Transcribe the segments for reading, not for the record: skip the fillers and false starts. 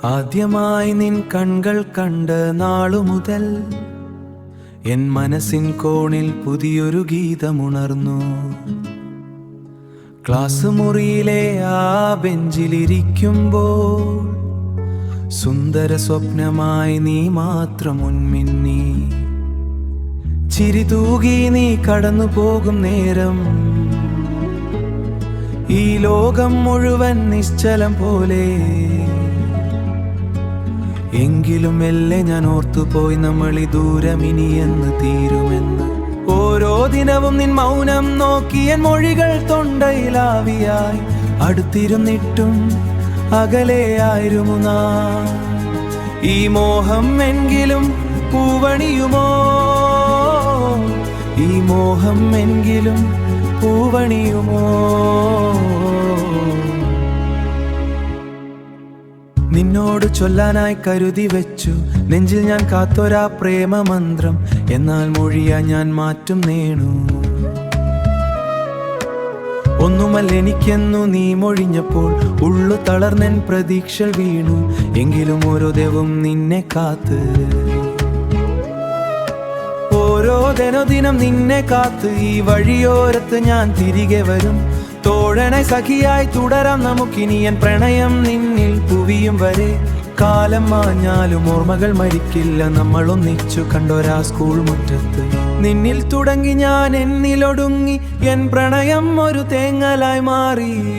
ആദ്യമായി നിൻ കൺകൾ കണ്ട നാളു മുതൽ എൻ മനസ്സിൻ കോണിൽ പുതിയൊരു ഗീതമുണർന്നു. ക്ലാസ് മുറിയിലെ ആ ബെഞ്ചിലിരിക്കുമ്പോൾ സുന്ദര സ്വപ്നമായി നീ മാത്രം മുൻമിന്നി. ചിരി തൂകി നീ കടന്നു പോകും നേരം ഈ ലോകം മുഴുവൻ നിശ്ചലം പോലെ. എങ്കിലും മെല്ലെ ഞാൻ ഓർത്തുപോയി നമ്മളീ ദൂരമിനിയെന്ന് തീരുമെന്ന്. ഓരോ ദിനവും നിൻ മൗനം നോക്കിയ മൊഴികൾ തൊണ്ടയിലാവിയായി. അടുത്തിരുന്നിട്ടും അകലെയായിരുന്നു നാം. ഈ മോഹം എങ്കിലും പൂവണിയുമോ? ഈ മോഹം എങ്കിലും പൂവണിയുമോ? നിന്നോട് ചൊല്ലാനായി കരുതി വെച്ചു നെഞ്ചിൽ ഞാൻ കാത്തൊരാ പ്രേമമന്ത്രം. എന്നാൽ മൊഴിയാ ഞാൻ മാറ്റും നേണു. ഒന്നുമല്ല എനിക്കെന്നു നീ മൊഴിഞ്ഞപ്പോൾ ഉള്ളു തളർന്നെൻ പ്രതീക്ഷ വീണു. എങ്കിലും ഓരോ ദേവും നിന്നെ കാത്ത്, ഓരോ ദിനം നിന്നെ കാത്ത് ഈ വഴിയോരത്ത് ഞാൻ തിരികെ വരും. തോഴനായി സഖിയായി തുടരാം നമുക്കിനി എൻ പ്രണയം നിന്നിൽ പുവിയും വരെ. കാലം മാഞ്ഞാലും ഓർമ്മകൾ മരിക്കില്ല നമ്മൾ ഒന്നിച്ചു കണ്ടൊരാ സ്കൂൾ മുറ്റത്ത്. നിന്നിൽ തുടങ്ങി ഞാൻ എന്നിലൊടുങ്ങി എൻ പ്രണയം ഒരു തേങ്ങലായി മാറി.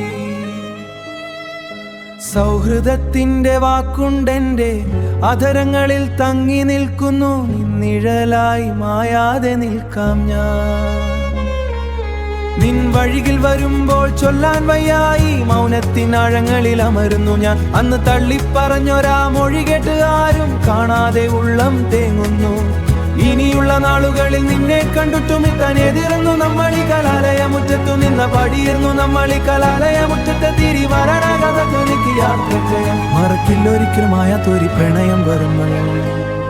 സൗഹൃദത്തിന്റെ വാക്കുണ്ടെന്റെ അധരങ്ങളിൽ തങ്ങി നിൽക്കുന്നു. നിഴലായി മായാതെ നിൽക്കാം ഞാൻ. നിൻ വഴിയിൽ വരുമ്പോൾ ചൊല്ലാൻ വയ്യായി മൗനത്തിനാഴങ്ങളിൽ അമരുന്നു ഞാൻ. അന്ന് തള്ളിപ്പറഞ്ഞൊരാ മൊഴി കേട്ട് ആരും കാണാതെ ഉള്ളം തേങ്ങുന്നു. ഇനിയുള്ള നാളുകളിൽ നിന്നെ കണ്ടിട്ടും എതിർന്നു നമ്മളീ കലാലയ മുറ്റത്തു നിന്ന പടിയിരുന്നു. നമ്മളീ കലാലയ മുറ്റത്തെ തിരി വരണ കഥ തുനിക്ക് യാത്ര ചെയ്യാൻ മറക്കില്ലൊരിക്കലും ആയാത്തൊരു പ്രണയം വരുമ്പോൾ.